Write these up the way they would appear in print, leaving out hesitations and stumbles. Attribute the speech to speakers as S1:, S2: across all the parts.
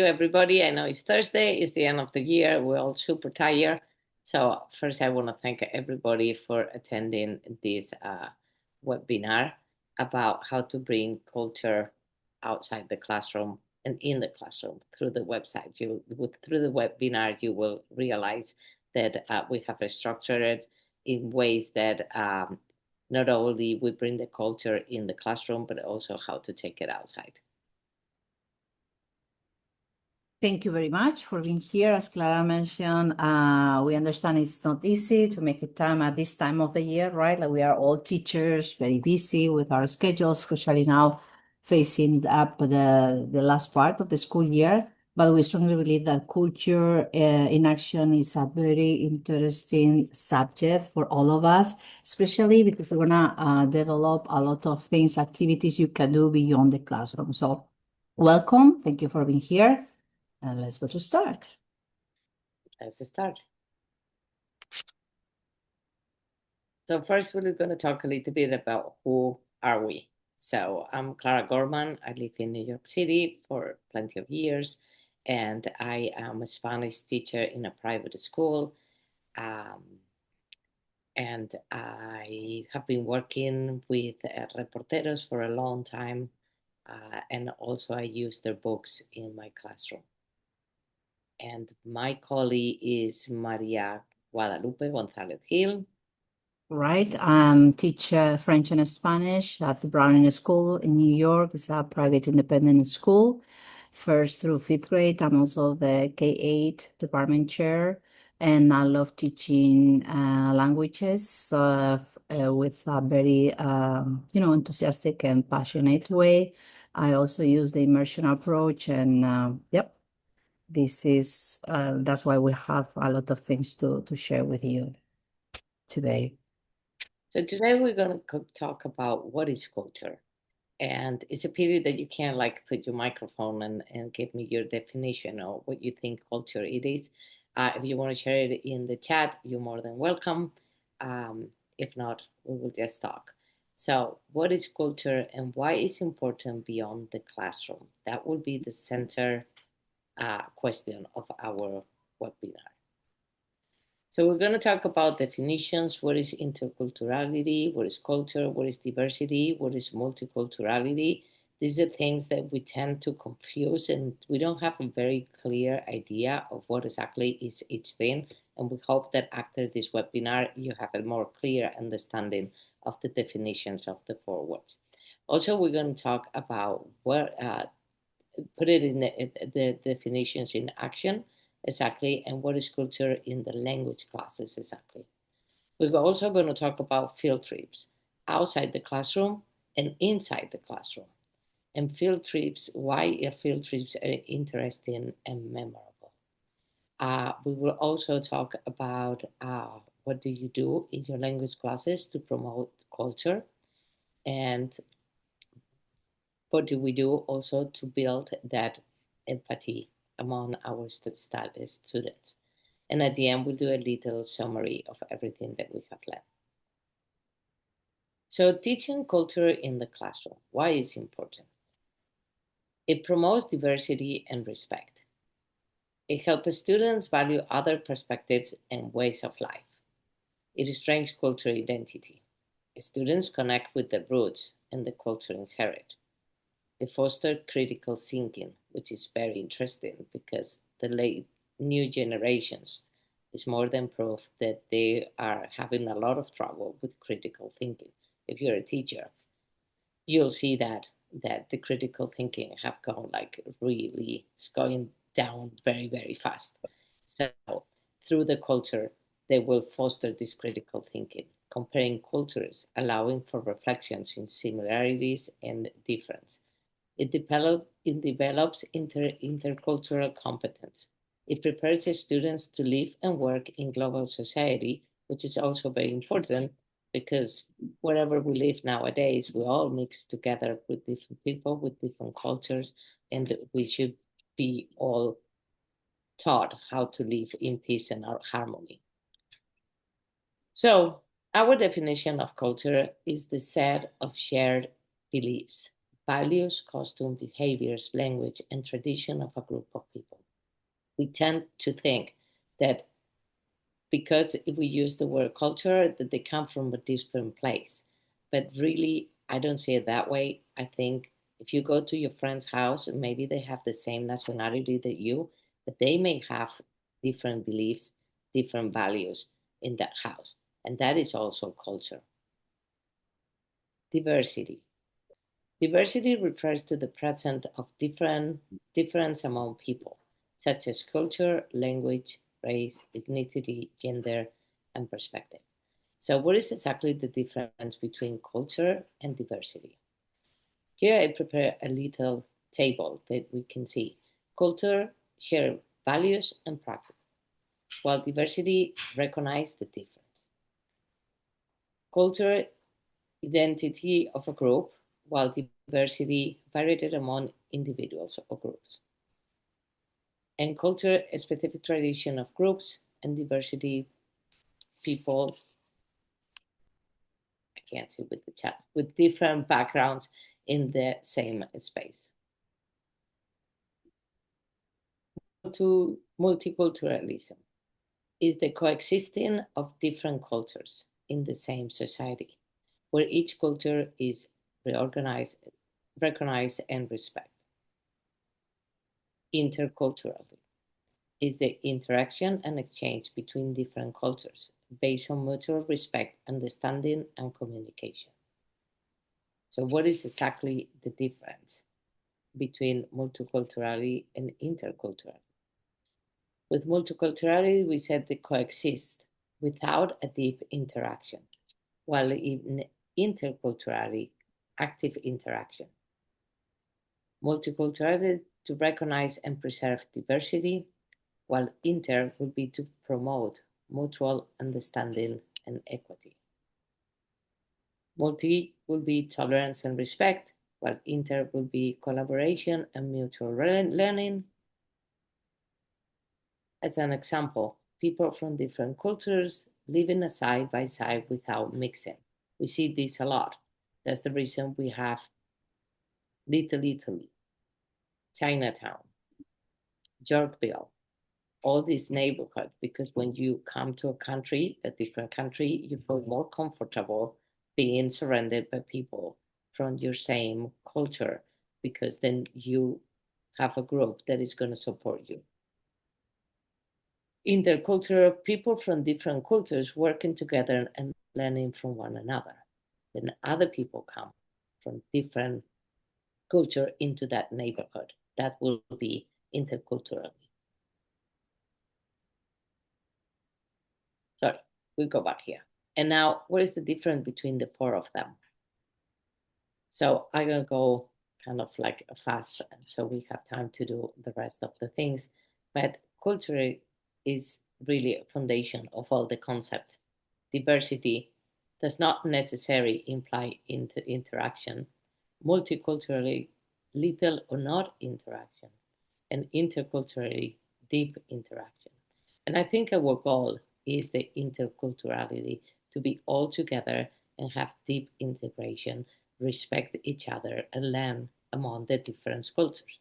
S1: everybody. I know it's Thursday, it's the end of the year. We're all super tired. So, first, I want to thank everybody for attending this webinar about how to bring culture outside the classroom and in the classroom through the website. Through the webinar, you will realize that we have structured it in ways that not only we bring the culture in the classroom, but also how to take it outside.
S2: Thank you very much for being here. As Clara mentioned, we understand it's not easy to make the time at this time of the year, right? Like we are all teachers, very busy with our schedules, especially now facing up the last part of the school year. But we strongly believe that culture in action is a very interesting subject for all of us, especially because we're gonna develop a lot of things, activities you can do beyond the classroom. So welcome, thank you for being here. And let's go to start.
S1: Let's start. So first, we're going to talk a little bit about who are we. So I'm Clara Gorman. I live in New York City for plenty of years, and I am a Spanish teacher in a private school. And I have been working with reporteros for a long time, and also I use their books in my classroom. And my colleague is Maria Guadalupe González Gil.
S2: Right. Teach French and Spanish at the Browning School in New York. It's a private independent school, first through fifth grade. I'm also the K-8 department chair, and I love teaching languages with a very, enthusiastic and passionate way. I also use the immersion approach, and yep. That's why we have a lot of things to share with you today.
S1: So today we're going to talk about what is culture. And it's a pity that you can't put your microphone and give me your definition or what you think culture it is. If you want to share it in the chat, you're more than welcome. If not, we will just talk. So what is culture and why is important beyond the classroom? That will be the center question of our webinar. So we're going to talk about definitions. What is interculturality? What is culture? What is diversity? What is multiculturality? These are things that we tend to confuse, and we don't have a very clear idea of what exactly is each thing. And we hope that after this webinar, you have a more clear understanding of the definitions of the four words. Also, we're going to talk about put it in the definitions in action exactly, and what is culture in the language classes exactly. We're also going to talk about field trips outside the classroom and inside the classroom. And field trips, why field trips are interesting and memorable. We will also talk about what do you do in your language classes to promote culture, and what do we do also to build that empathy among our students. And at the end, we'll do a little summary of everything that we have learned. So teaching culture in the classroom, why is it important? It promotes diversity and respect. It helps students value other perspectives and ways of life. It strengthens cultural identity. Students connect with the roots and the culture inherit. It fosters critical thinking, which is very interesting because the late new generations is more than proof that they are having a lot of trouble with critical thinking. If you're a teacher, you'll see that the critical thinking have gone it's going down very, very fast. So through the culture, they will foster this critical thinking, comparing cultures, allowing for reflections in similarities and difference. It develops intercultural competence. It prepares the students to live and work in global society, which is also very important because wherever we live nowadays, we all mix together with different people, with different cultures, and we should be all taught how to live in peace and harmony. So our definition of culture is the set of shared beliefs, values, costume, behaviors, language, and tradition of a group of people. We tend to think that because if we use the word culture, that they come from a different place. But really, I don't see it that way. I think if you go to your friend's house, maybe they have the same nationality that you, but they may have different beliefs, different values in that house. And that is also culture. Diversity. Diversity refers to the presence of difference among people, such as culture, language, race, ethnicity, gender, and perspective. So, what is exactly the difference between culture and diversity? Here I prepare a little table that we can see. Culture share values and practice, while diversity recognize the difference. Culture identity of a group, while diversity varied among individuals or groups. And culture a specific tradition of groups, and diversity people, I can't see with the chat, with different backgrounds in the same space. To multiculturalism is the coexisting of different cultures in the same society, where each culture is reorganized, recognized, and respected. Interculturally is the interaction and exchange between different cultures based on mutual respect, understanding, and communication. So, what is exactly the difference between multiculturality and interculturality? With multiculturality, we said they coexist without a deep interaction, while in interculturality, active interaction. Multiculturality to recognize and preserve diversity, while inter would be to promote mutual understanding and equity. Multi will be tolerance and respect, while inter will be collaboration and mutual learning. As an example, people from different cultures living side by side without mixing. We see this a lot. That's the reason we have Little Italy, Chinatown, Yorkville, all these neighborhoods, because when you come to a country, a different country, you feel more comfortable being surrounded by people from your same culture, because then you have a group that is going to support you. Intercultural people from different cultures working together and learning from one another. Then other people come from different culture into that neighborhood. That will be intercultural. Sorry, we go back here. And now, what is the difference between the four of them? So I'm gonna go kind of like fast, so we have time to do the rest of the things. But culture is really a foundation of all the concepts. Diversity does not necessarily imply interaction. Multiculturally, little or not interaction, and interculturally, deep interaction. And I think our goal is the interculturality to be all together and have deep integration, respect each other, and learn among the different cultures.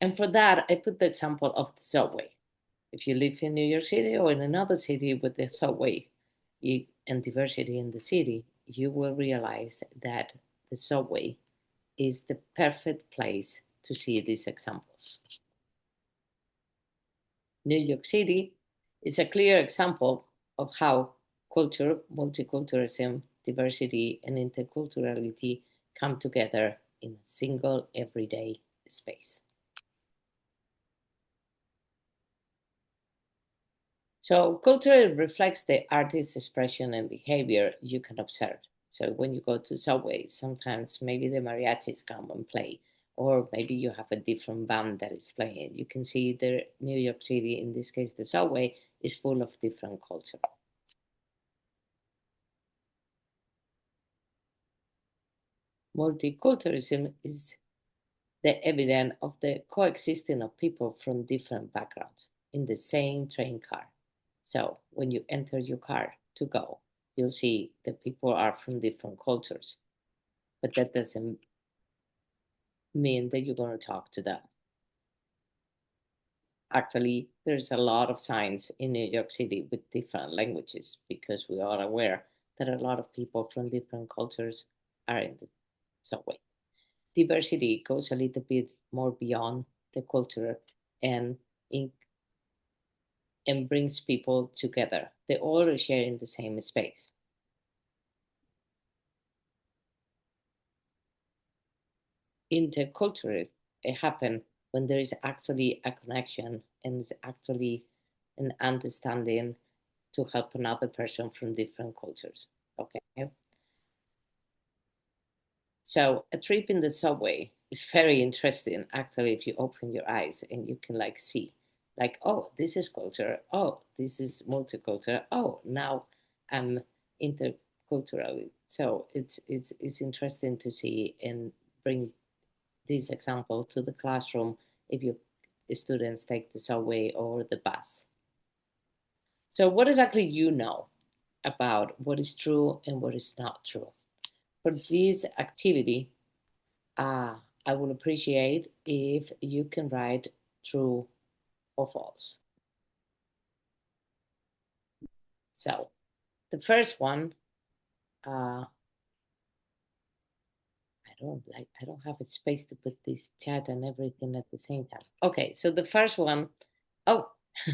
S1: And for that, I put the example of the subway. If you live in New York City or in another city with the subway and diversity in the city, you will realize that the subway is the perfect place to see these examples. New York City is a clear example of how culture, multiculturalism, diversity, and interculturality come together in a single everyday space. So culture reflects the artist's expression and behavior you can observe. So when you go to subway, sometimes maybe the mariachis come and play, or maybe you have a different band that is playing. You can see the New York City, in this case, the subway, is full of different culture. Multiculturalism is the evidence of the coexisting of people from different backgrounds in the same train car. So when you enter your car to go, you'll see that people are from different cultures. but that doesn't mean that you're going to talk to them. Actually, there's a lot of signs in New York City with different languages because we are aware that a lot of people from different cultures are in the subway. Diversity goes a little bit more beyond the culture and in, and brings people together. They all are sharing the same space. Intercultural it happen when there is actually a connection and is actually an understanding to help another person from different cultures. Okay. So a trip in the subway is very interesting actually if you open your eyes and you can like see like, oh, this is culture, oh, this is multicultural, oh, now I'm intercultural. So it's interesting to see and bring this example to the classroom if your students take the subway or the bus. So what exactly you know about what is true and what is not true? For this activity, uh, I would appreciate if you can write true or false. So the first one, I don't have a space to put this chat and everything at the same time. Okay, so the first one, oh,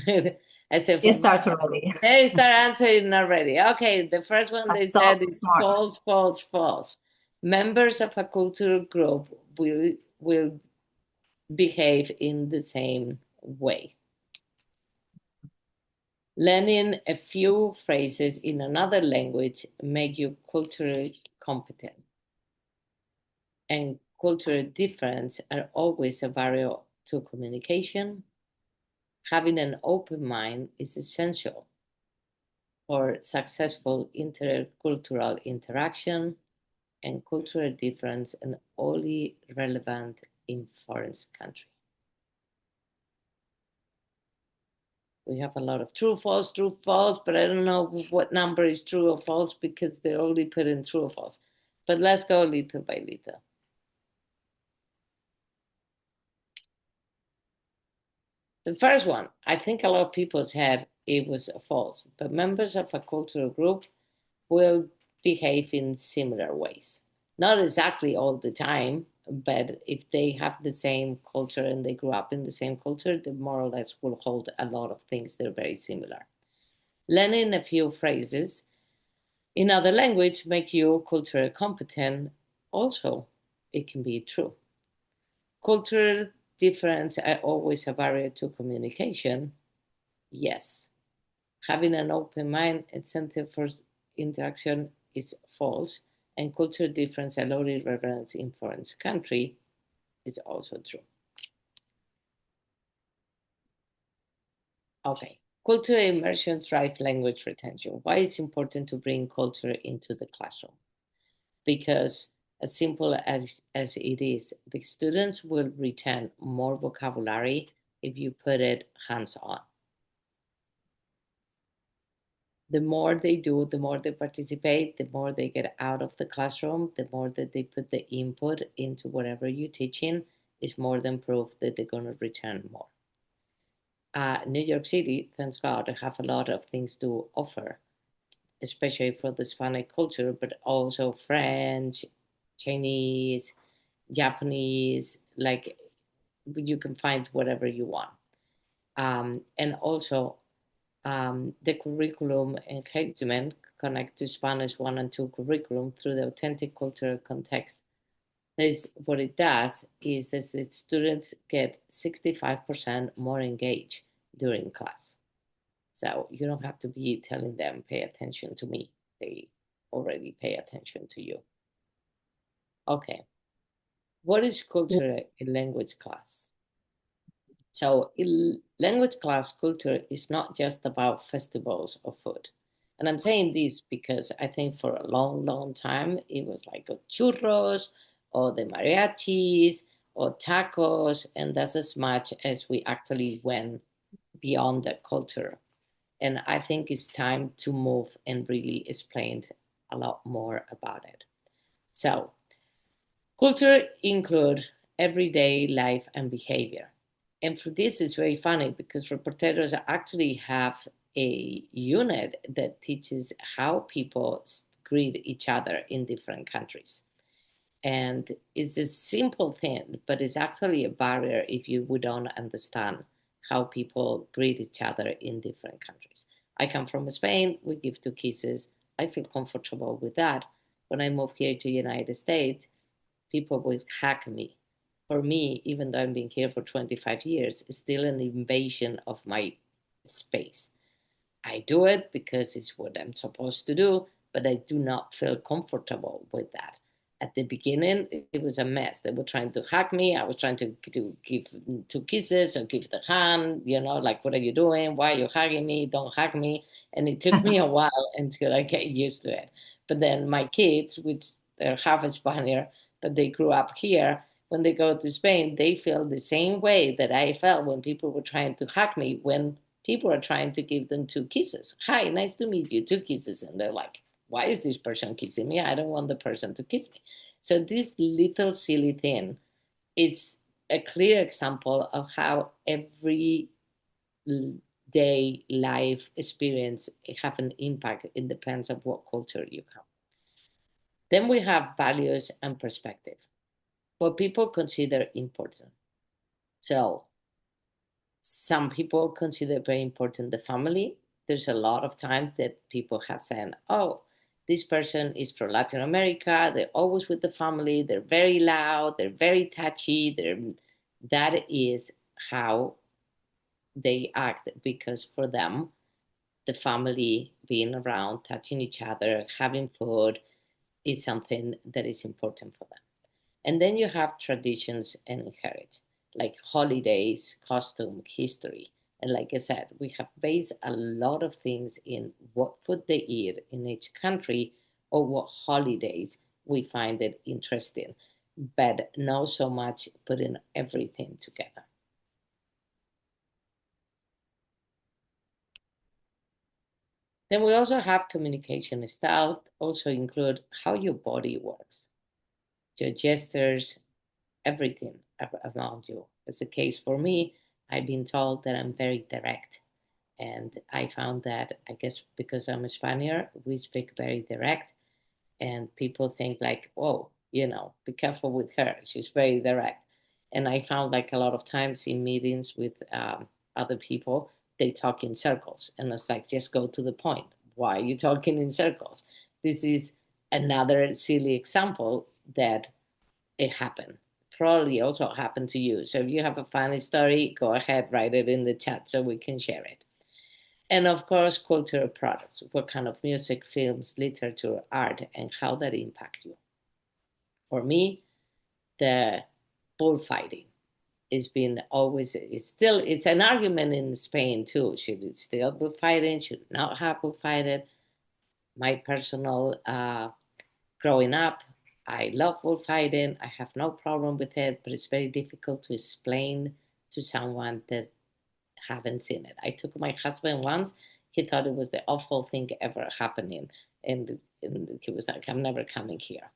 S1: I said
S2: You
S1: for
S2: start already.
S1: they start answering already. Okay, the first one they
S2: Stop
S1: said is
S2: smart.
S1: false, false, false. Members of a cultural group will behave in the same way. Learning a few phrases in another language make you culturally competent. And cultural difference are always a barrier to communication. Having an open mind is essential for successful intercultural interaction, and cultural difference and only relevant in foreign country. We have a lot of true, false, but I don't know what number is true or false because they're only put in true or false. But let's go little by little. The first one, I think a lot of people said it was false, but members of a cultural group will behave in similar ways. Not exactly all the time, but if they have the same culture and they grew up in the same culture, they more or less will hold a lot of things that are very similar. Learning a few phrases in other language make you culturally competent. Also, it can be true. Cultural difference are always a barrier to communication. Yes. Having an open mind and center for interaction is false, and cultural difference and low relevance in foreign country is also true. Okay. Cultural immersion drive language retention. Why is it important to bring culture into the classroom? Because as simple as it is, the students will retain more vocabulary if you put it hands-on. The more they do, the more they participate, the more they get out of the classroom, the more that they put the input into whatever you're teaching, is more than proof that they're going to return more. New York City, thanks God, have a lot of things to offer, especially for the Hispanic culture, but also French, Chinese, Japanese, like you can find whatever you want. And also the curriculum engagement connect to Spanish 1 and 2 curriculum through the authentic cultural context. This, what it does is that the students get 65% more engaged during class. So you don't have to be telling them, pay attention to me. They already pay attention to you. Okay. What is culture in language class? So, in language class culture is not just about festivals or food. And I'm saying this because I think for a long, long time it was like churros or the mariachis or tacos, and that's as much as we actually went beyond the culture. And I think it's time to move and really explain a lot more about it. So, Culture include everyday life and behavior. And for this is very funny because reporteros actually have a unit that teaches how people greet each other in different countries. And it's a simple thing, but it's actually a barrier if you would don't understand how people greet each other in different countries. I come from Spain, we give two kisses. I feel comfortable with that. When I moved here to the United States, people would hack me. For me, even though I've been here for 25 years, it's still an invasion of my space. I do it because it's what I'm supposed to do, but I do not feel comfortable with that. At the beginning, it was a mess. They were trying to hack me. I was trying to give two kisses or give the hand, like, what are you doing? Why are you hugging me? Don't hug me. And it took me a while until I get used to it. But then my kids, which they're half Spaniard, but they grew up here, when they go to Spain, they feel the same way that I felt when people were trying to hug me when people are trying to give them two kisses. Hi, nice to meet you, two kisses. And they're like, why is this person kissing me? I don't want the person to kiss me. So this little silly thing is a clear example of how every day life experience have an impact. It depends on what culture you come. Then we have values and perspective, what people consider important. So some people consider very important the family. There's a lot of times that people have said, oh, this person is from Latin America. They're always with the family. They're very loud. They're very touchy. That is how they act because for them, the family being around, touching each other, having food is something that is important for them. And then you have traditions and heritage, like holidays, costume, history. And like I said, we have based a lot of things in what food they eat in each country or what holidays we find it interesting, but not so much putting everything together. Then we also have communication style, also include how your body works, your gestures, everything around you. As a case for me, I've been told that I'm very direct. And I found that, I guess, because I'm a Spaniard, we speak very direct. And people think, like, oh, be careful with her. She's very direct. And I found, like, a lot of times in meetings with other people, they talk in circles. And it's like, just go to the point. Why are you talking in circles? This is another silly example that it happened. Probably also happened to you. So if you have a funny story, go ahead, write it in the chat so we can share it. And of course, cultural products. What kind of music, films, literature, art, and how that impact you. For me, the bullfighting has been always, it's an argument in Spain too. Should it still bullfighting? Should it not have bullfighting? My personal growing up, I love bullfighting. I have no problem with it, but it's very difficult to explain to someone that haven't seen it. I took my husband once. He thought it was the awful thing ever happening, and he was like, "I'm never coming here."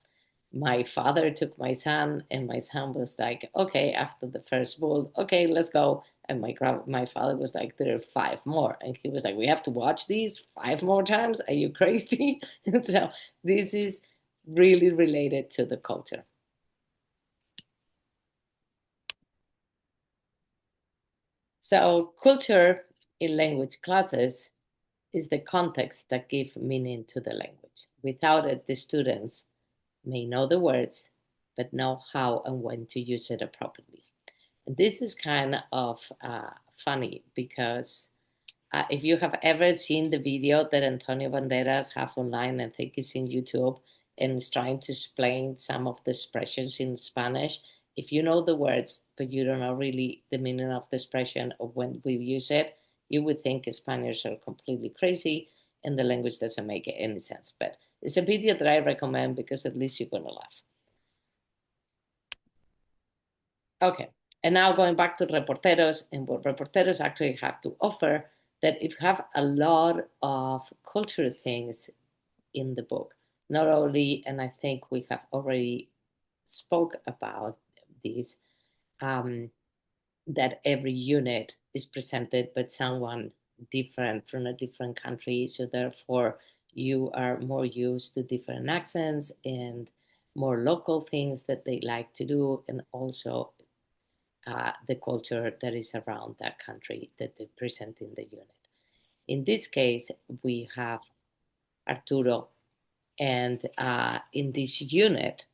S1: My father took my son, and my son was like, "Okay." After the first bull, okay, let's go. And my father was like, "There are five more," and he was like, "We have to watch these five more times? Are you crazy?" And so this is really related to the culture. So culture in language classes is the context that gives meaning to the language. Without it, the students may know the words, but know how and when to use it appropriately. And this is kind of funny because if you have ever seen the video that Antonio Banderas have online, I think it's in YouTube, and is trying to explain some of the expressions in Spanish, if you know the words, but you don't know really the meaning of the expression or when we use it, you would think Spaniards are completely crazy and the language doesn't make any sense. But it's a video that I recommend because at least you're going to laugh. Okay. And now going back to reporteros and what reporteros actually have to offer, that if you have a lot of cultural things in the book, not only, and I think we have already spoke about this, um, that every unit is presented by someone different from a different country. So therefore, you are more used to different accents and more local things that they like to do, and also the culture that is around that country that they present in the unit. In this case, we have Arturo, and in this unit,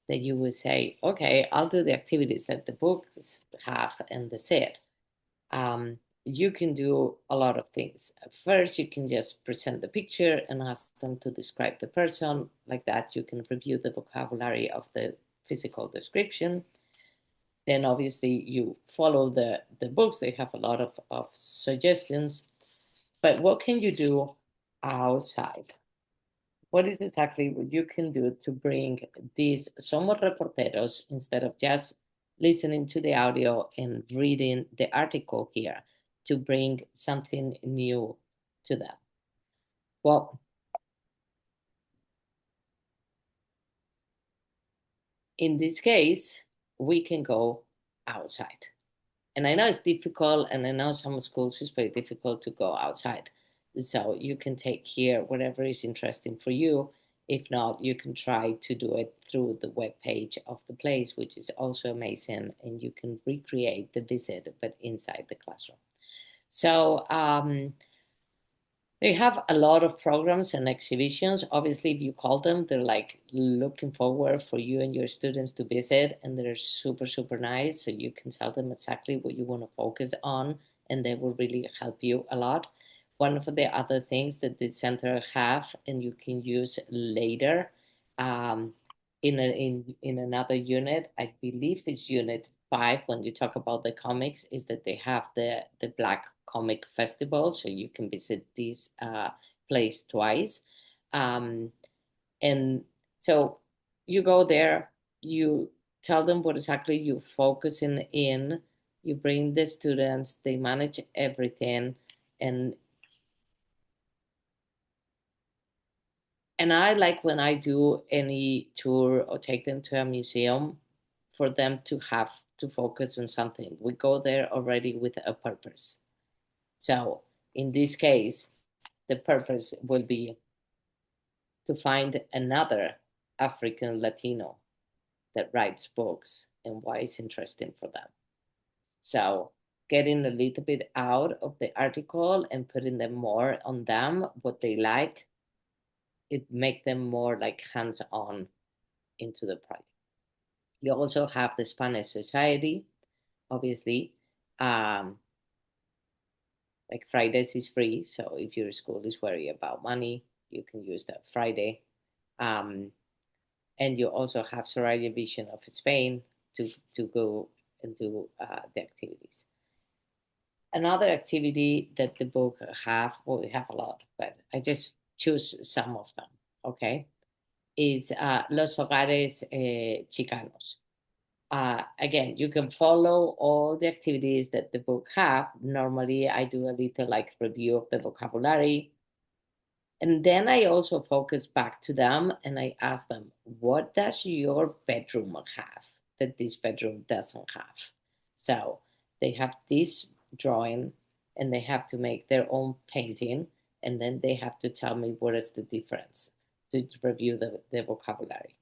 S1: that you would say, okay, I'll do the activities that the books have, and that's it. You can do a lot of things. First, you can just present the picture and ask them to describe the person. Like that, you can review the vocabulary of the physical description. Then, obviously, you follow the books. They have a lot of suggestions. But what can you do outside? What is exactly what you can do to bring these somos reporteros, instead of just listening to the audio and reading the article here, to bring something new to them? Well, in this case, we can go outside. And I know it's difficult, and I know some schools it's very difficult to go outside. So you can take here whatever is interesting for you. If not, you can try to do it through the web page of the place, which is also amazing, and you can recreate the visit but inside the classroom. So they have a lot of programs and exhibitions. Obviously, if you call them, they're like looking forward for you and your students to visit, and they're super, super nice. So you can tell them exactly what you want to focus on, and they will really help you a lot. One of the other things that the center have, and you can use later, um, in another unit, I believe it's unit 5, when you talk about the comics, is that they have the Black Comic Festival, so you can visit this place twice. Um, and so you go there, you tell them what exactly you're focusing in, you bring the students, they manage everything, and I like when I do any tour or take them to a museum, for them to have to focus on something. We go there already with a purpose. So in this case, the purpose will be to find another African Latino that writes books and why it's interesting for them. So getting a little bit out of the article and putting them more on them, what they like, it make them more like hands-on into the project. You also have the Spanish Society, obviously. Um, like Fridays is free, so if your school is worried about money, you can use that Friday. Um, and you also have Soraya Vision of Spain to go and do the activities. Another activity that the book have, well, we have a lot, but I just choose some of them, okay, is Los Hogares Chicanos. Again, you can follow all the activities that the book have. Normally, I do a little like review of the vocabulary. And then I also focus back to them and I ask them, what does your bedroom have that this bedroom doesn't have? So they have this drawing and they have to make their own painting, and then they have to tell me what is the difference to review the vocabulary.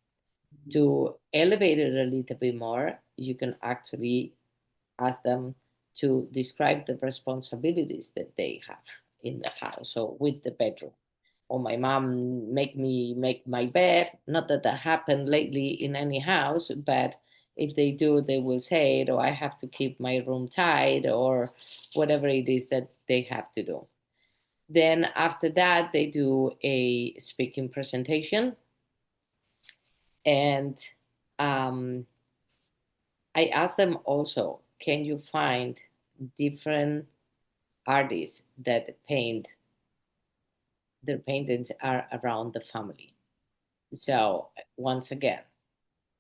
S1: To elevate it a little bit more, you can actually ask them to describe the responsibilities that they have in the house, so with the bedroom. Or my mom make me make my bed. Not that that happened lately in any house, but if they do, they will say it, or I have to keep my room tight, or whatever it is that they have to do. Then after that, they do a speaking presentation, and um, I ask them also, can you find different artists that paint, their paintings are around the family? So once again,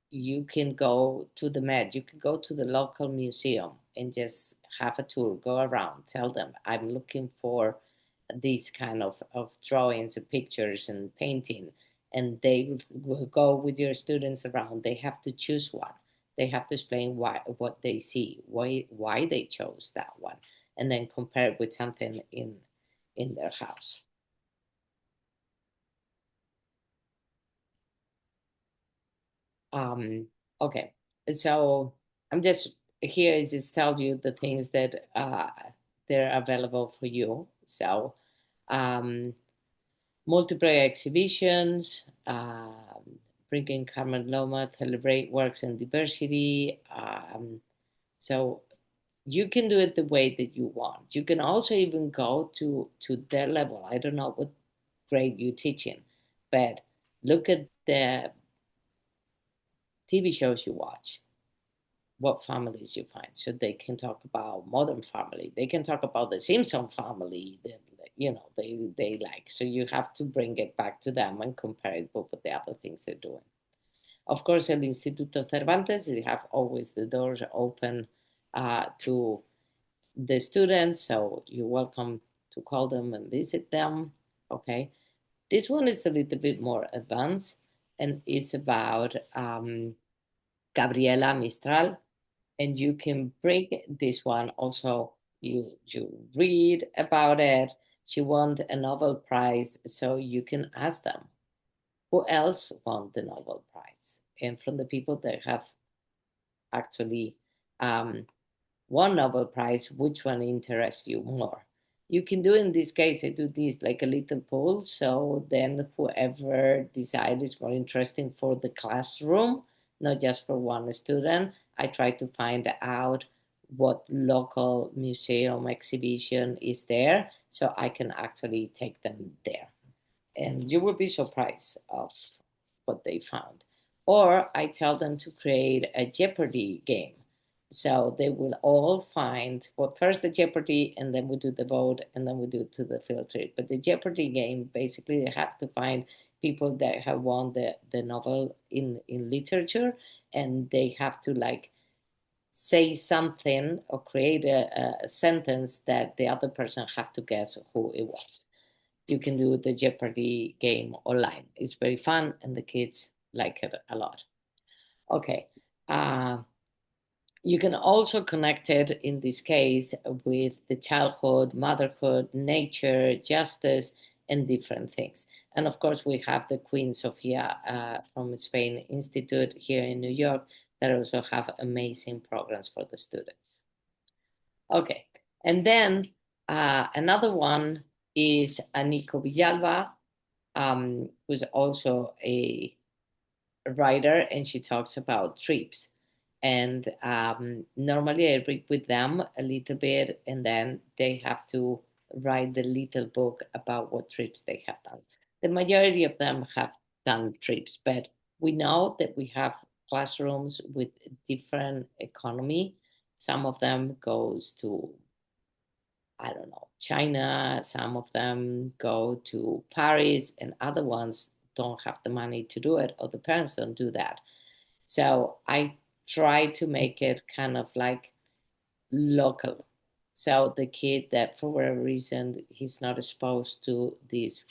S1: you can go to the Met, you can go to the local museum and just have a tour, go around, tell them, I'm looking for these kind of drawings and pictures and painting. and they will go with your students around. They have to choose one. They have to explain why, what they see, why they chose that one, and then compare it with something in their house. Um, okay, so I'm just here is just tell you the things that they're available for you. So um, multiplayer exhibitions, bringing Carmen Loma, celebrate works and diversity. So you can do it the way that you want. You can also even go to their level. I don't know what grade you're teaching, but look at the TV shows you watch, what families you find. So they can talk about Modern Family. They can talk about the Simpson family that they like. So you have to bring it back to them and compare it with the other things they're doing. Of course, El Instituto Cervantes, they have always the doors open to the students. So you're welcome to call them and visit them. Okay. This one is a little bit more advanced and it's about Gabriela Mistral, and you can bring this one also. You read about it. She won a Nobel Prize, so you can ask them who else won the Nobel Prize, and from the people that have actually um, won Nobel Prize, which one interests you more? You can do in this case, I do this like a little poll. So then whoever decides is more interesting for the classroom, not just for one student, I try to find out what local museum exhibition is there so I can actually take them there, and you will be surprised of what they found. Or I tell them to create a Jeopardy game. So they will all find, well, first the Jeopardy, and then we do the vote, and then we do to the field trip. But the Jeopardy game, basically, they have to find people that have won the novel in literature, and they have to like say something or create a sentence that the other person have to guess who it was. You can do the Jeopardy game online. It's very fun, and the kids like it a lot. Okay. Uh, you can also connect it in this case with the childhood, motherhood, nature, justice, and different things. And of course, we have the Queen Sofia from Spain Institute here in New York that also have amazing programs for the students. Okay. And then another one is Nico Villalba, who's also a writer, and she talks about trips. And normally I read with them a little bit, and then they have to write the little book about what trips they have done. The majority of them have done trips, but we know that we have classrooms with different economy. Some of them goes to, I don't know, China. Some of them go to Paris, and other ones don't have the money to do it, or the parents don't do that. So I try to make it kind of like local. So the kid that for whatever reason he's not exposed to these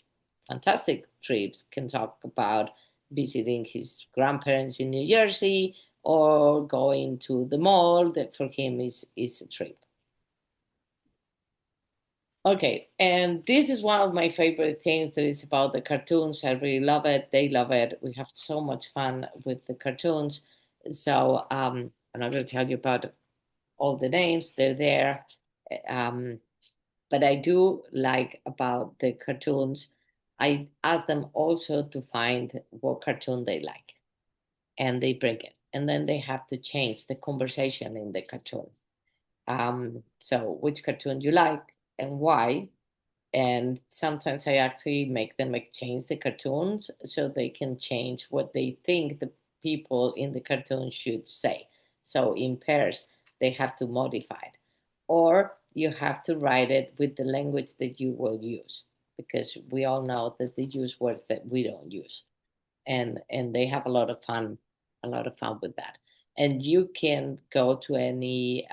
S1: fantastic trips can talk about visiting his grandparents in New Jersey or going to the mall that for him is a trip. Okay, and this is one of my favorite things that is about the cartoons. I really love it. They love it. We have so much fun with the cartoons. So I'm not going to tell you about all the names. They're there. Um, but I do like about the cartoons. I ask them also to find what cartoon they like, and they bring it. And then they have to change the conversation in the cartoon. So which cartoon you like and why, and sometimes I actually make them exchange the cartoons so they can change what they think the people in the cartoon should say. So in pairs, they have to modify it, or you have to write it with the language that you will use, because we all know that they use words that we don't use, and they have a lot of fun with that. And you can go to any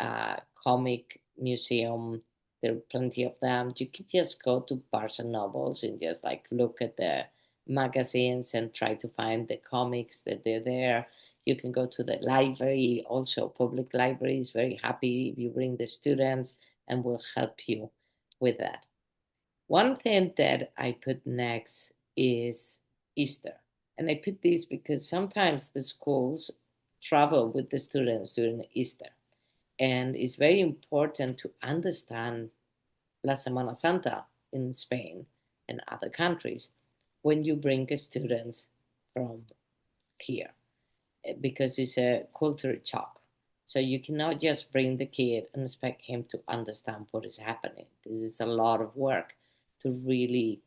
S1: comic museum. There are plenty of them. You can just go to Barnes and Nobles and just like look at magazines and try to find the comics that they're there. You can go to the library, also public library is very happy if you bring the students and will help you with that. One thing that I put next is Easter. And I put this because sometimes the schools travel with the students during Easter. And it's very important to understand La Semana Santa in Spain and other countries when you bring students from here, because it's a culture shock. So you cannot just bring the kid and expect him to understand what is happening. This is a lot of work to really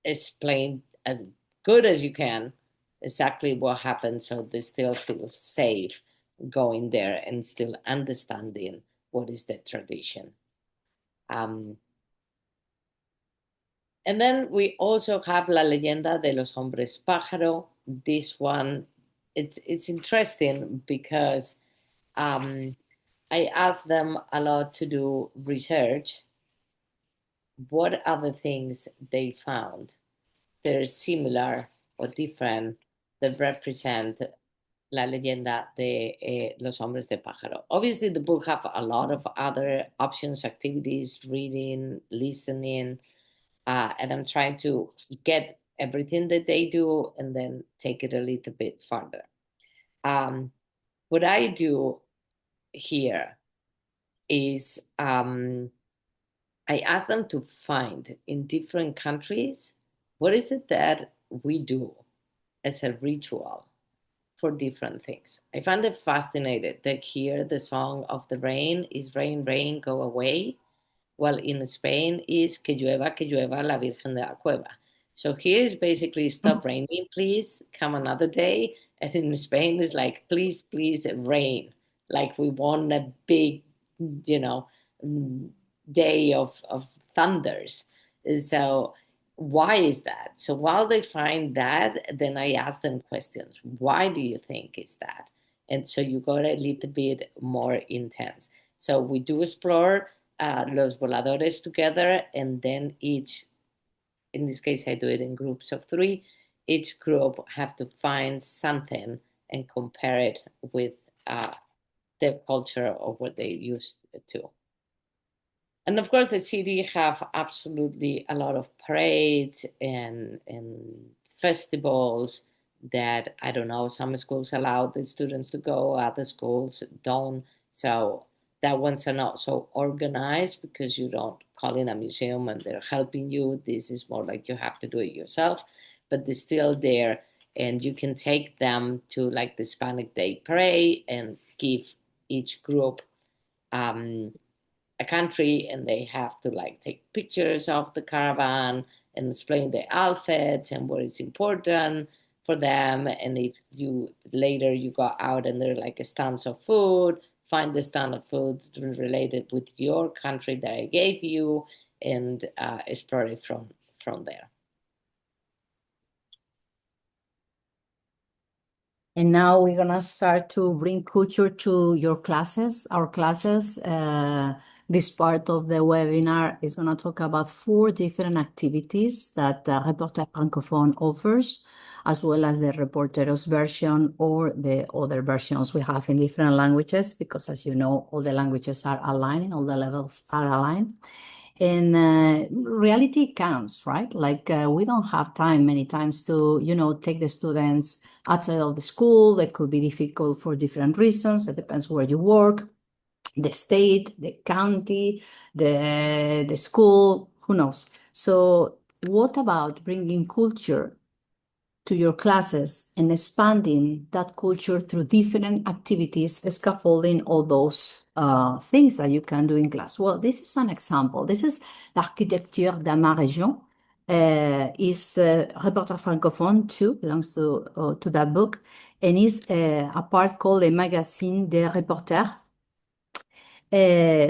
S1: explain as good as you can exactly what happened so they still feel safe going there and still understanding what is the tradition. Um, and then we also have La Leyenda de los Hombres Pájaro. This one, it's interesting because I asked them a lot to do research. What other things they found that are similar or different that represent La Leyenda de los Hombres de Pájaro. Obviously, the book have a lot of other options, activities, reading, listening, and I'm trying to get everything that they do and then take it a little bit further. What I do here is I ask them to find in different countries what is it that we do as a ritual for different things. I find it fascinating that here the song of the rain is rain, rain, go away, while in Spain is que llueva la Virgen de la Cueva. So here is basically stop raining, please, come another day. And in Spain is like, please, please rain. Like we want a big, you know, day of thunders. So why is that? So while they find that, then I ask them questions. Why do you think is that? And so you got a little bit more intense. So we do explore los voladores together, and then each, in this case, I do it in groups of three. Each group have to find something and compare it with their culture or what they used to. And of course, the city have absolutely a lot of parades and festivals that I don't know. Some schools allow the students to go, other schools don't. So that ones are not so organized because you don't call in a museum and they're helping you. This is more like you have to do it yourself, but they're still there, and you can take them to like the Hispanic Day parade and give each group um, a country, and they have to like take pictures of the caravan and explain their outfits and what is important for them. And if you later you go out and there are like a stands of food, find the stand of food related with your country that I gave you, and explore it from there.
S2: And now we're gonna start to bring culture to your classes, our classes. This part of the webinar is gonna talk about 4 different activities that Reporter Francophone offers, as well as the Reporteros version or the other versions we have in different languages, because as you know, all the languages are aligned, all the levels are aligned. And reality counts, right? Like we don't have time many times to, take the students outside of the school. That could be difficult for different reasons. It depends where you work, the state, the county, the school, who knows? So what about bringing culture to your classes and expanding that culture through different activities, scaffolding all those things that you can do in class? Well, this is an example. This is l'architecture de ma région. Is Reporter Francophone too, belongs to that book, and is a part called Le Magazine des Reporters.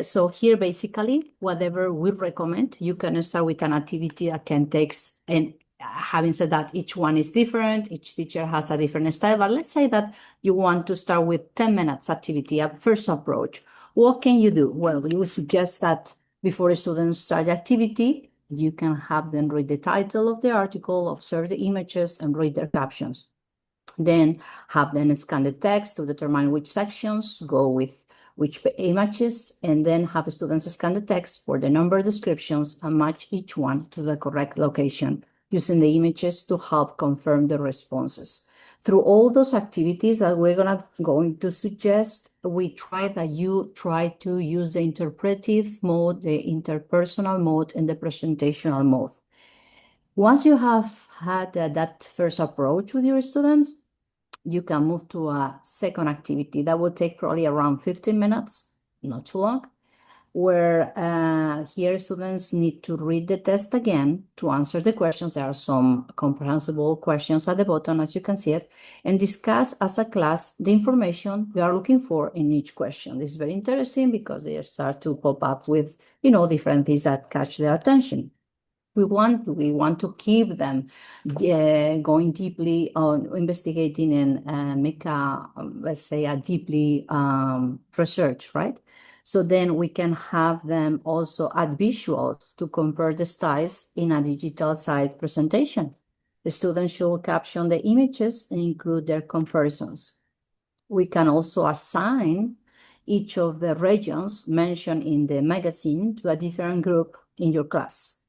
S2: So here, basically, whatever we recommend, you can start with an activity that can take, and having said that, each one is different, each teacher has a different style, but let's say that you want to start with 10 minutes activity, a first approach. What can you do? Well, you would suggest that before the students start the activity, you can have them read the title of the article, observe the images, and read their captions. Then have them scan the text to determine which sections go with which images, and then have students scan the text for the number descriptions and match each one to the correct location using the images to help confirm the responses. Through all those activities that we're going to suggest, we try that you try to use the interpretive mode, the interpersonal mode, and the presentational mode. Once you have had that first approach with your students, you can move to a second activity that will take probably around 15 minutes, not too long, where here students need to read the test again to answer the questions. There are some comprehensible questions at the bottom, as you can see it, and discuss as a class the information we are looking for in each question. This is very interesting because they start to pop up with, different things that catch their attention. We want to keep them going deeply on investigating and make let's say a deeply research, right? So then we can have them also add visuals to compare the styles in a digital site presentation. The students should caption the images and include their comparisons. We can also assign each of the regions mentioned in the magazine to a different group in your class.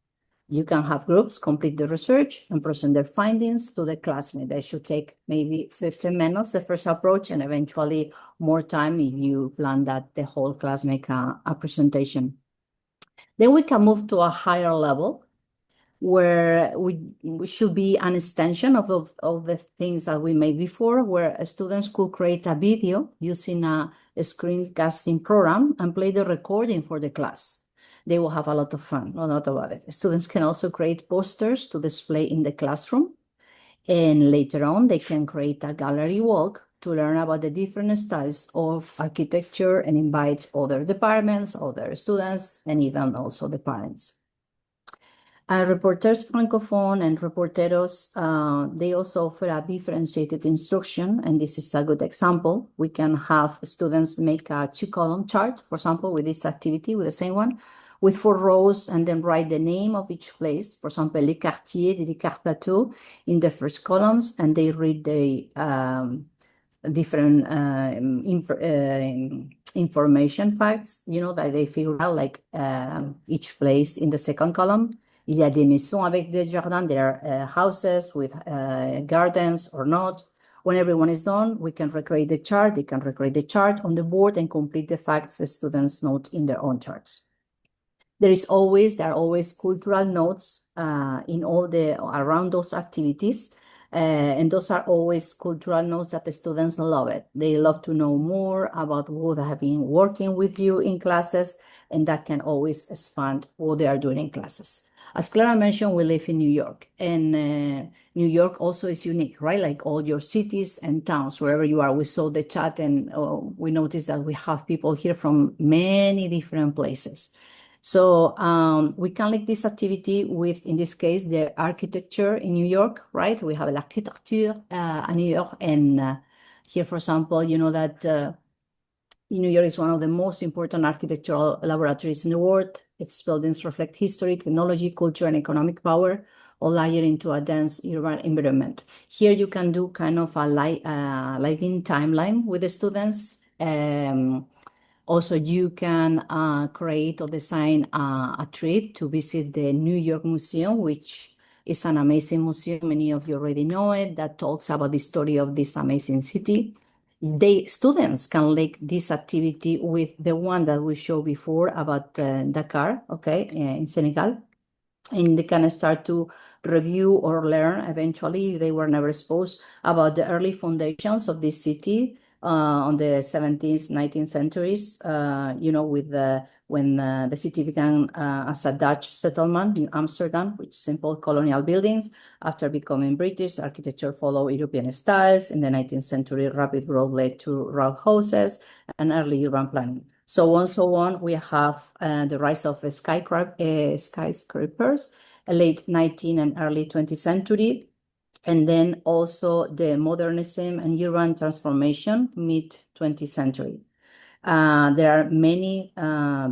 S2: You can have groups complete the research and present their findings to the classmate. They should take maybe 15 minutes, the first approach, and eventually more time if you plan that the whole class make a presentation. Then we can move to a higher level where we should be an extension of the things that we made before, where students could create a video using a screencasting program and play the recording for the class. They will have a lot of fun, no doubt about it. Students can also create posters to display in the classroom. And later on, they can create a gallery walk to learn about the different styles of architecture and invite other departments, other students, and even also the parents. Reporters Francophone and Reporteros, they also offer a differentiated instruction, and this is a good example. We can have students make a 2-column chart, for example, with this activity, with the same one, with 4 rows, and then write the name of each place, for example, Les Quartiers de Ricard Plateau in the first columns, and they read the different information facts, that they figure out, like each place in the second column. Il y a des maisons avec des jardins. There are houses with gardens or not. When everyone is done, we can recreate the chart. They can recreate the chart on the board and complete the facts the students note in their own charts. There are always cultural notes in all around those activities. And those are always cultural notes that the students love it. They love to know more about what have been working with you in classes, and that can always expand what they are doing in classes. As Clara mentioned, we live in New York, and New York also is unique, right? Like all your cities and towns, wherever you are. We saw the chat, and we noticed that we have people here from many different places. So we can link this activity with, in this case, the architecture in New York, right? We have l'architecture in New York, and here, for example, you know that New York is one of the most important architectural laboratories in the world. Its buildings reflect history, technology, culture, and economic power, all layered into a dense urban environment. Here you can do kind of a living timeline with the students. Also, you can create or design a trip to visit the New York Museum, which is an amazing museum. Many of you already know it, that talks about the story of this amazing city. Students can link this activity with the one that we showed before about Dakar, okay, in Senegal. And they can start to review or learn eventually, if they were never exposed, about the early foundations of this city on the 17th, 19th centuries, with when the city began as a Dutch settlement in Amsterdam with simple colonial buildings. After becoming British, architecture followed European styles. In the 19th century, rapid growth led to row houses and early urban planning. So on, we have the rise of skyscrapers, late 19th and early 20th century. And then also the modernism and urban transformation, mid-20th century. There are many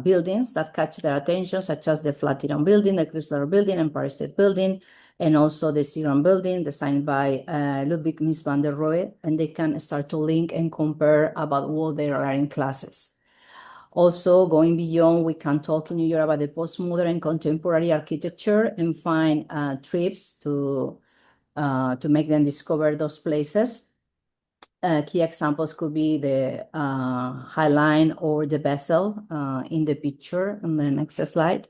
S2: buildings that catch their attention, such as the Flatiron Building, the Chrysler Building, Empire State Building, and also the Seagram Building, designed by Ludwig Mies van der Rohe, and they can start to link and compare about what they are in classes. Also, going beyond, we can talk in New York about the postmodern and contemporary architecture and find trips to make them discover those places. Key examples could be the High Line or the Bessel in the picture on the next slide.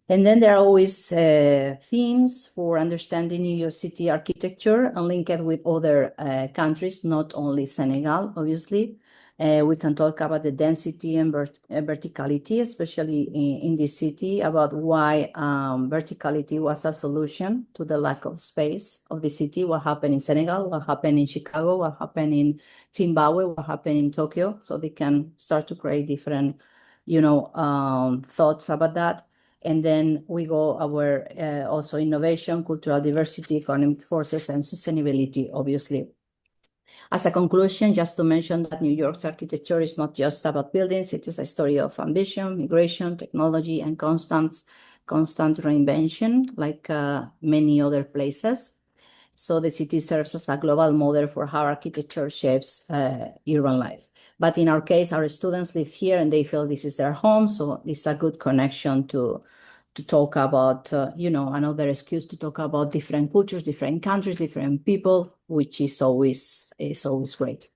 S2: And then there are always themes for understanding New York City architecture and link it with other countries, not only Senegal, obviously. We can talk about the density and verticality, especially in this city, about why verticality was a solution to the lack of space of the city, what happened in Senegal, what happened in Chicago, what happened in Zimbabwe, what happened in Tokyo, so they can start to create different, thoughts about that. And then we go our also innovation, cultural diversity, economic forces, and sustainability, obviously. As a conclusion, just to mention that New York's architecture is not just about buildings, it is a story of ambition, migration, technology, and constant reinvention, like many other places. So the city serves as a global model for how architecture shapes urban life. But in our case, our students live here and they feel this is their home. So it's a good connection to talk about, another excuse to talk about different cultures, different countries, different people, which is always great.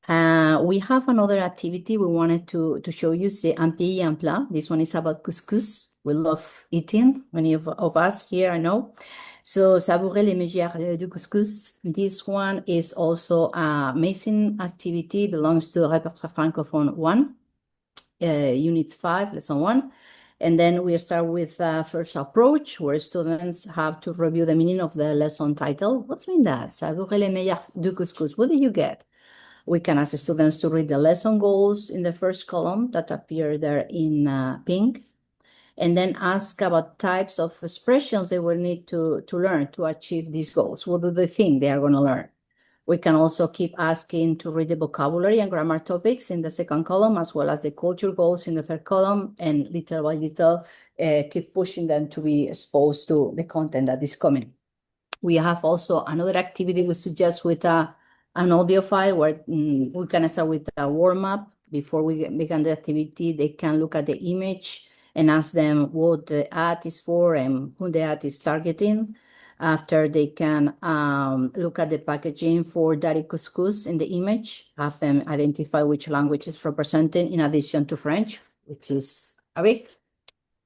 S2: We have another activity we wanted to show you, c'est un pays un plat. This one is about couscous. We love eating, many of us here, I know. So, savourer les mégères du couscous. This one is also an amazing activity, belongs to Repertoire Francophone 1, Unit 5, Lesson 1. And then we start with first approach, where students have to review the meaning of the lesson title. What's mean that? Savourer les mégères du couscous. What do you get? We can ask the students to read the lesson goals in the first column that appear there in pink, and then ask about types of expressions they will need to learn to achieve these goals. What do they think they are going to learn? We can also keep asking to read the vocabulary and grammar topics in the second column, as well as the culture goals in the third column, and little by little keep pushing them to be exposed to the content that is coming. We have also another activity we suggest with an audio file where we can start with a warm-up. Before we begin the activity, they can look at the image and ask them what the ad is for and who the ad is targeting. After, they can look at the packaging for Dari Couscous in the image, have them identify which language is represented in addition to French, which is Arabic.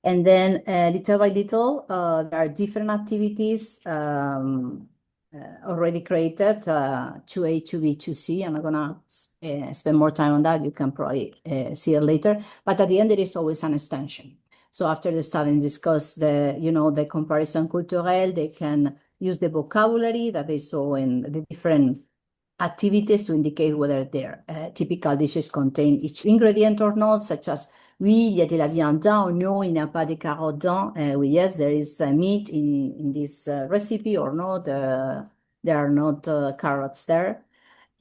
S2: And then little by little, there are different activities already created, 2A, 2B, 2C. I'm not gonna spend more time on that. You can probably see it later. But at the end, there is always an extension. So after the students discuss the comparison culturel, they can use the vocabulary that they saw in the different activities to indicate whether their typical dishes contain each ingredient or not, such as oui, il y a de la viande dedans, or no, il n'y a pas de carottes dedans. Yes, there is meat in this recipe, or no, there are not carrots there.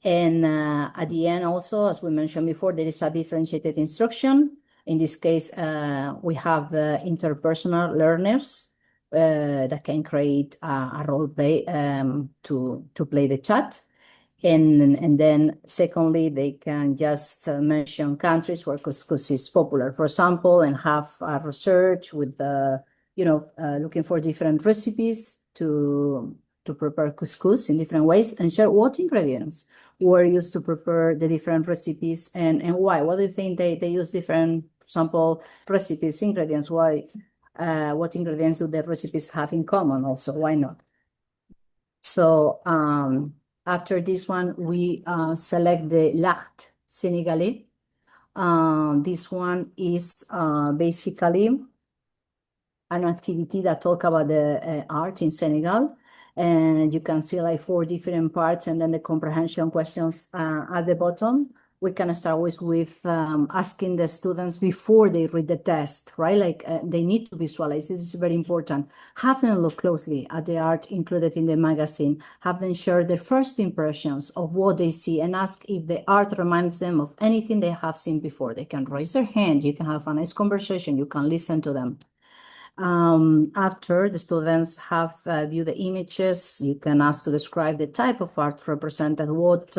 S2: And at the end also, as we mentioned before, there is a differentiated instruction. In this case, we have the interpersonal learners that can create a role play to play the chat. And then secondly, they can just mention countries where couscous is popular, for example, and have a research with looking for different recipes to prepare couscous in different ways, and share what ingredients were used to prepare the different recipes and why. What do you think they use different, for example, recipes, ingredients? Why? What ingredients do the recipes have in common also? Why not? So after this one, we select the l'art Senegalais. This one is basically an activity that talk about the art in Senegal. And you can see like 4 different parts and then the comprehension questions at the bottom. we can start with asking the students before they read the test, right? Like they need to visualize. This is very important. Have them look closely at the art included in the magazine. Have them share their first impressions of what they see and ask if the art reminds them of anything they have seen before. They can raise their hand. You can have a nice conversation. You can listen to them. After the students have viewed the images, you can ask to describe the type of art represented, what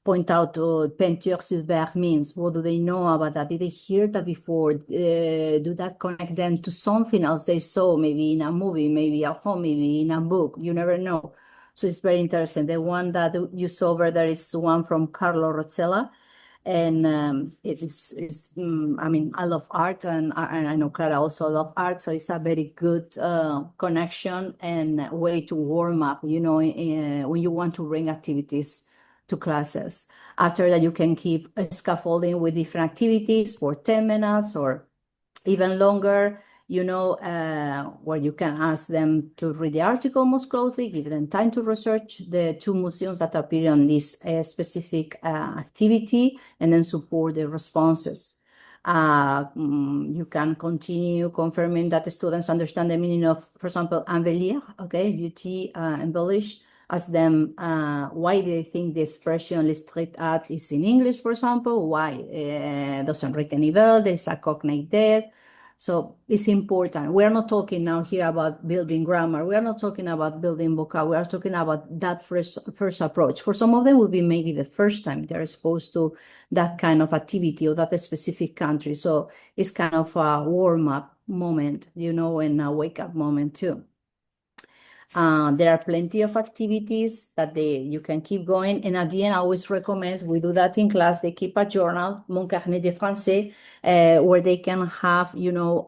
S2: point out peinture sur verre means. What do they know about that? Did they hear that before? Do that connect them to something else they saw, maybe in a movie, maybe at home, maybe in a book? You never know. So it's very interesting. The one that you saw over there is one from Carlo Rozzella. And I mean, I love art, and I know Clara also love art, so it's a very good connection and way to warm up, you know, when you want to bring activities to classes. After that, you can keep scaffolding with different activities for 10 minutes or even longer, you know, where you can ask them to read the article most closely, give them time to research the two museums that appear on this specific activity, and then support the responses. You can continue confirming that the students understand the meaning of, for example, embellir, okay, beauty, embellish. Ask them why they think the expression street art is in English, for example, why doesn't read any well, there's a cognate there. So it's important. We are not talking now here about building grammar. We are not talking about building vocab. We are talking about that first approach. For some of them, will be maybe the first time they're exposed to that kind of activity or that specific country. So it's kind of a warm-up moment, you know, and a wake-up moment too. There are plenty of activities that you can keep going. And at the end, I always recommend, we do that in class, they keep a journal, Mon Carnet de Français, where they can have, you know,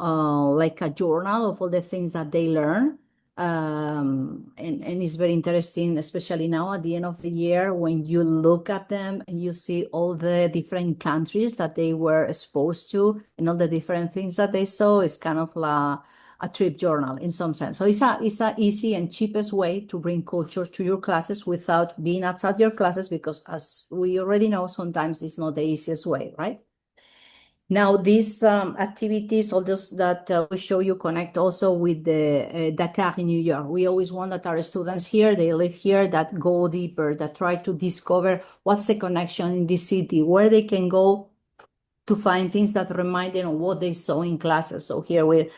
S2: like a journal of all the things that they learn. And it's very interesting, especially now at the end of the year, when you look at them and you see all the different countries that they were exposed to and all the different things that they saw. It's kind of a trip journal in some sense. So it's a easy and cheapest way to bring culture to your classes without being outside your classes, because as we already know, sometimes it's not the easiest way, right? Now, these activities, all those that we show you, connect also with the Dakar in New York. We always want that our students here, they live here, that go deeper, that try to discover what's the connection in this city, where they can go to find things that remind them of what they saw in classes. So here we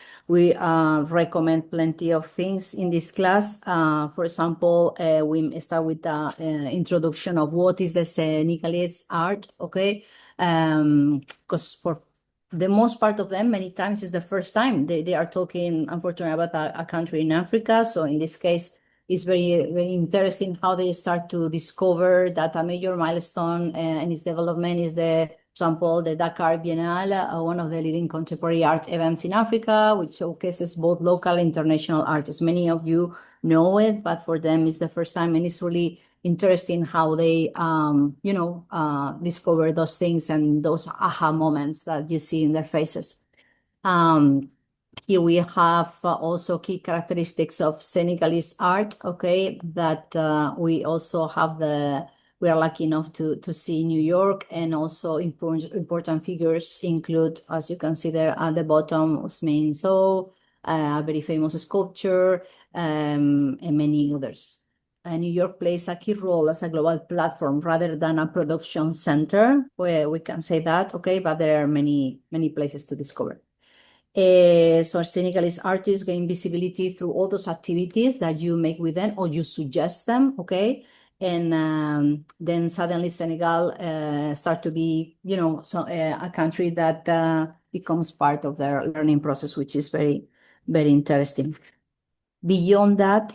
S2: recommend plenty of things in this class. For example, we start with the introduction of what is the Senegalese art, okay? Because for the most part of them, many times is the first time they are talking, unfortunately, about a country in Africa. So in this case, it's very, very interesting how they start to discover that a major milestone in its development is example, the Dakar Biennale, one of the leading contemporary art events in Africa, which showcases both local and international artists. Many of you know it, but for them, it's the first time, and it's really interesting how they, discover those things and those aha moments that you see in their faces. Here we have also key characteristics of Senegalese art, okay, that we also have we are lucky enough to see in New York, and also important figures include, as you can see there at the bottom, Ousmane Sow, a very famous sculpture, and many others. New York plays a key role as a global platform rather than a production center, where we can say that, okay, but there are many, many places to discover. So Senegalese artists gain visibility through all those activities that you make with them or you suggest them, okay? And then suddenly Senegal start to be, a country that becomes part of their learning process, which is very, very interesting. Beyond that,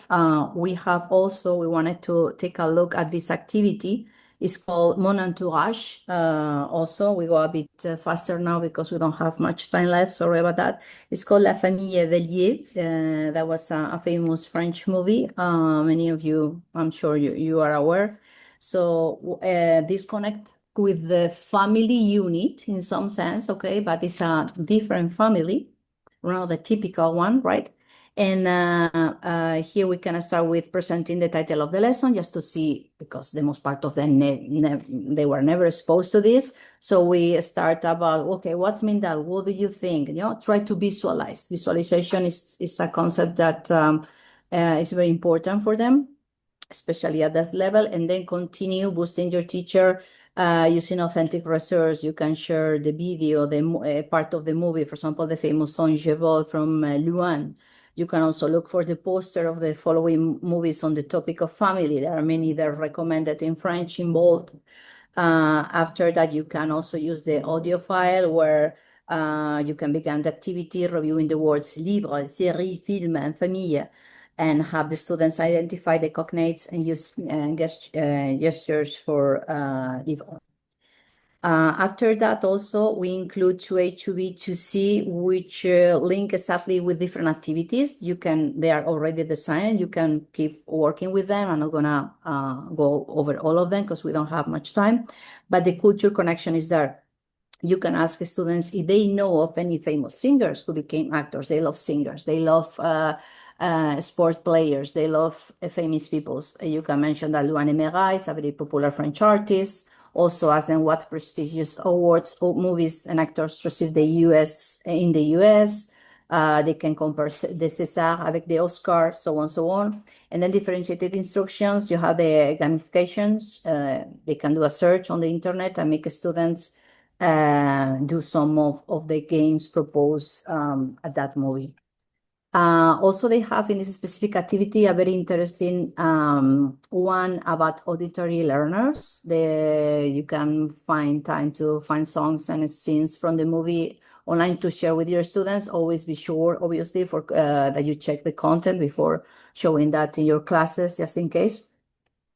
S2: we wanted to take a look at this activity. It's called Mon Entourage. Also, we go a bit faster now because we don't have much time left. Sorry about that. It's called La Famille Vellier. That was a famous French movie. Many of you, I'm sure you are aware. So this connect with the family unit in some sense, okay? But it's a different family, not the typical one, right? And here we can start with presenting the title of the lesson just to see, because the most part of them, they were never exposed to this. So we start about, okay, what's mean that? What do you think? Try to visualize. Visualization is a concept that is very important for them, especially at that level, and then continue boosting your teacher using authentic resources. You can share the video, the part of the movie, for example, the famous song Je Vole from Luan. You can also look for the poster of the following movies on the topic of family. There are many that are recommended in French in bold. After that, you can also use the audio file where you can begin the activity reviewing the words livre, série, film, and famille, and have the students identify the cognates and use gestures for livre. After that, also, we include 2A, 2B, 2C, which link exactly with different activities. They are already designed. You can keep working with them. I'm not gonna go over all of them because we don't have much time, but the culture connection is there. You can ask students if they know of any famous singers who became actors. They love singers. They love sport players. They love famous people. You can mention that Luan Emera is a very popular French artist. Also ask them what prestigious awards or movies and actors received in the US. They can compare the César avec the Oscar, so on, so on. And then differentiated instructions. You have the gamifications. They can do a search on the internet and make students do some of the games proposed at that movie. Also, they have in this specific activity a very interesting one about auditory learners. You can find time to find songs and scenes from the movie online to share with your students. Always be sure, obviously, for that you check the content before showing that in your classes, just in case.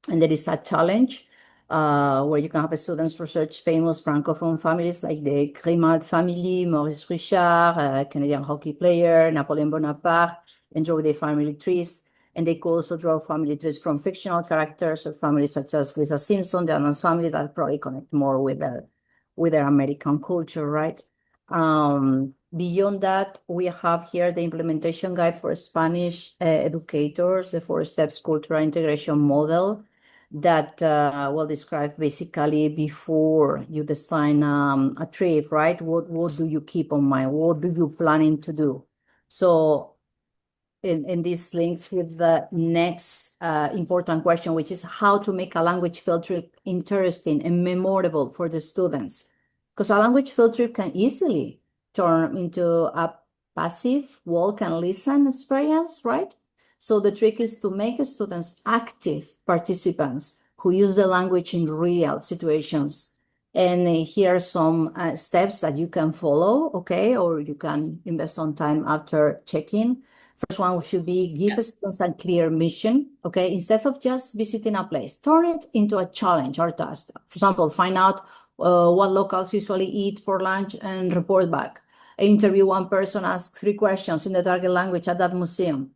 S2: And there is a challenge where you can have students research famous Francophone families like the Grimaud family, Maurice Richard, Canadian hockey player, Napoleon Bonaparte, and draw their family trees. And they could also draw family trees from fictional characters or families such as Lisa Simpson, the Addams family, that probably connect more with their American culture, right? Beyond that, we have here the implementation guide for Spanish educators, the 4 steps cultural integration model that will describe basically before you design a trip, right? What do you keep on mind? What do you planning to do? So in these links with the next important question, which is how to make a language field trip interesting and memorable for the students. Because a language field trip can easily turn into a passive walk and listen experience, right? So the trick is to make students active participants who use the language in real situations. And here are some steps that you can follow, okay? Or you can invest some time after checking. First one should be give students a clear mission, okay? Instead of just visiting a place, turn it into a challenge or task. For example, find out what locals usually eat for lunch and report back. Interview one person, ask 3 questions in the target language at that museum.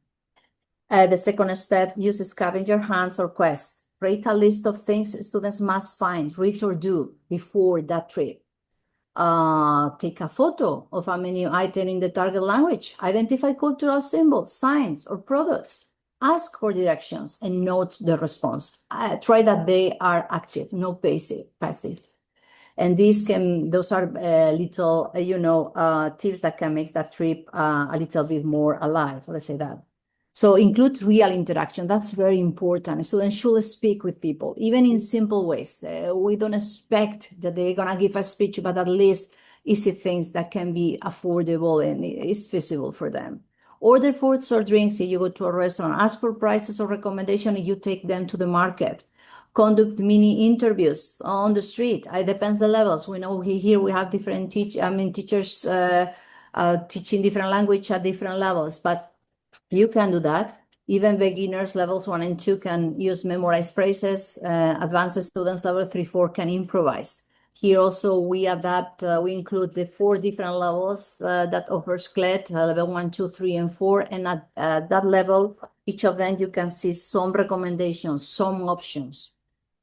S2: The second step, use scavenger hunts or quests. Create a list of things students must find, read, or do before that trip. Take a photo of a menu item in the target language. Identify cultural symbols, signs, or products. Ask for directions and note the response. Try that they are active, no passive. And those are little, tips that can make that trip a little bit more alive, let's say that. So include real interaction. That's very important. Students should speak with people, even in simple ways. We don't expect that they're going to give a speech, but at least easy things that can be affordable and is feasible for them. Order foods or drinks if you go to a restaurant. Ask for prices or recommendations if you take them to the market. Conduct mini interviews on the street. It depends the levels. We know here we have different teachers teaching different language at different levels, but you can do that. Even beginners levels 1 and 2 can use memorized phrases. Advanced students level 3, 4 can improvise. Here also we we include the 4 different levels that offers CLET, level 1, 2, 3, and 4. And at that level, each of them you can see some recommendations, some options.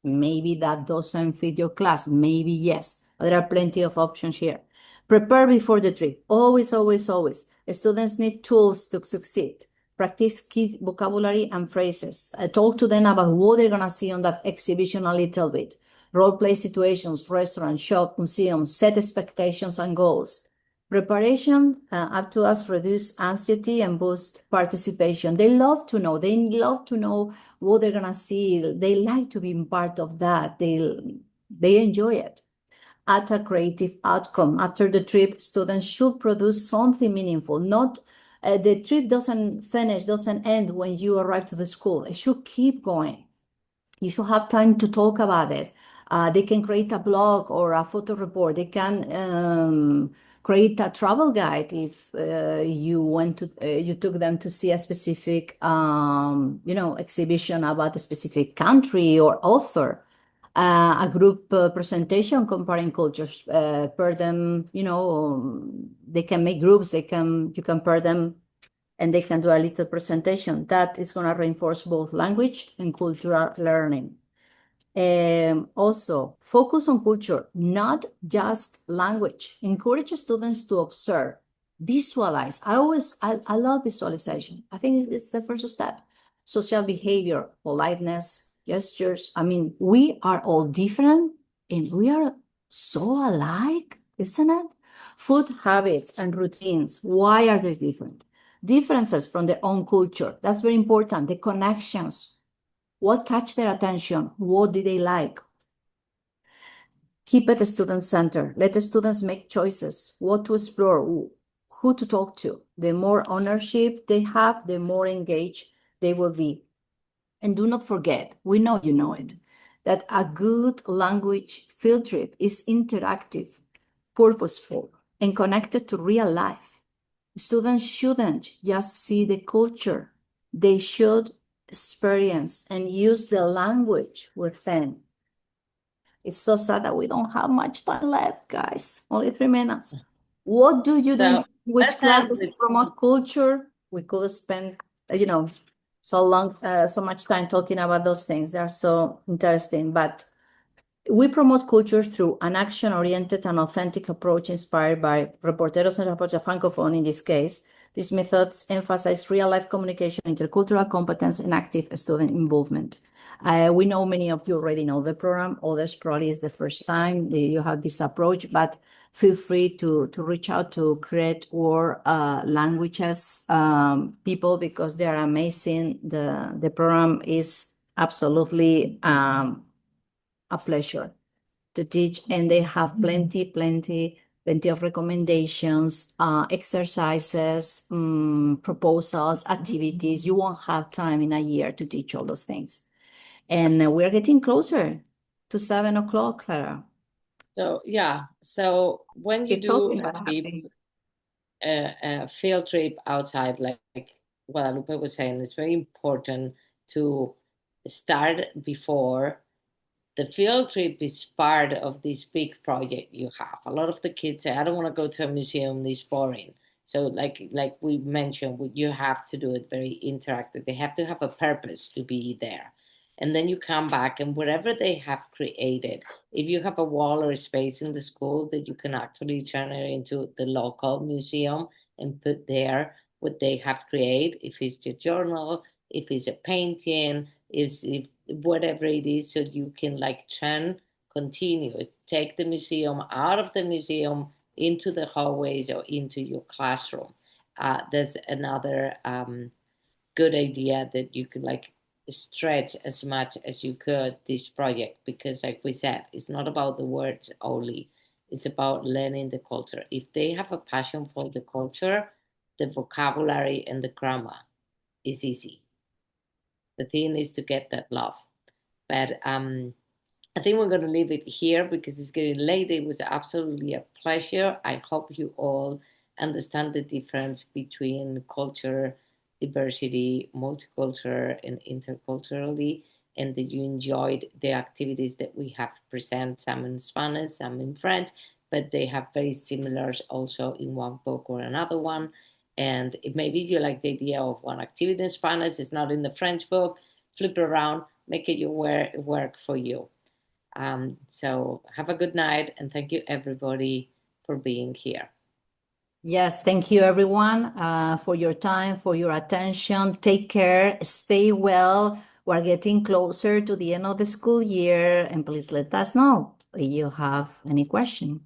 S2: Maybe that doesn't fit your class. Maybe yes. But there are plenty of options here. Prepare before the trip. Always, always, always. Students need tools to succeed. Practice key vocabulary and phrases. Talk to them about what they're gonna see on that exhibition a little bit. Role play situations, restaurant, shop, museums, set expectations and goals. Preparation up to us reduce anxiety and boost participation. They love to know. They love to know what they're gonna see. They like to be part of that. They enjoy it. At a creative outcome. After the trip, students should produce something meaningful. Not the trip doesn't finish, doesn't end when you arrive to the school. It should keep going. You should have time to talk about it. They can create a blog or a photo report. They can create a travel guide if you took them to see a specific exhibition about a specific country or author. A group presentation comparing cultures per them. They can make groups. You can pair them and they can do a little presentation that is going to reinforce both language and cultural learning. Also, focus on culture, not just language. Encourage students to observe, visualize. I love visualization. I think it's the first step. Social behavior, politeness, gestures. I mean, we are all different and we are so alike, isn't it? Food habits and routines. Why are they different? Differences from their own culture. That's very important. The connections. What catch their attention? What do they like? Keep it student center. Let the students make choices, what to explore, who to talk to. The more ownership they have, the more engaged they will be. And do not forget, we know you know it, that a good language field trip is interactive, purposeful, and connected to real life. Students shouldn't just see the culture. They should experience and use the language within. It's so sad that we don't have much time left, guys. Only 3 minutes. What do you do in
S1: So
S2: which
S1: let's end
S2: classes
S1: with
S2: to promote culture? We could spend, so much time talking about those things. They're so interesting, but we promote culture through an action-oriented and authentic approach inspired by Reporteros en Reporte Francophone in this case. These methods emphasize real-life communication, intercultural competence, and active student involvement. We know many of you already know the program. Others probably is the first time you have this approach, but feel free to reach out to create or languages people because they are amazing. The program is absolutely a pleasure to teach, and they have plenty of recommendations, exercises, proposals, activities. You won't have time in a year to teach all those things. And we're getting closer to 7 o'clock, Clara.
S1: so yeah. So when you
S2: Keep
S1: do
S2: talking, but I have
S1: a
S2: to.
S1: a field trip outside, like Guadalupe was saying, it's very important to start before. The field trip is part of this big project you have. A lot of the kids say, I don't want to go to a museum, this boring. So like we mentioned, you have to do it very interactive. They have to have a purpose to be there. And then you come back and whatever they have created, if you have a wall or a space in the school that you can actually turn it into the local museum and put there what they have created, if it's your journal, if it's a painting, is if whatever it is, so you can like continue, take the museum out of the museum into the hallways or into your classroom. There's another good idea that you could like stretch as much as you could this project, because like we said, it's not about the words only, it's about learning the culture. If they have a passion for the culture, the vocabulary and the grammar is easy. The thing is to get that love. But I think we're going to leave it here because it's getting late. It was absolutely a pleasure. I hope you all understand the difference between culture, diversity, multicultural, and interculturally, and that you enjoyed the activities that we have present, some in Spanish, some in French, but they have very similar also in one book or another one. And maybe you like the idea of one activity in Spanish, it's not in the French book, flip it around, make it your work for you. So have a good night and thank you everybody for being here.
S2: Yes, thank you everyone for your time, for your attention. Take care, stay well. We're getting closer to the end of the school year, and please let us know if you have any question.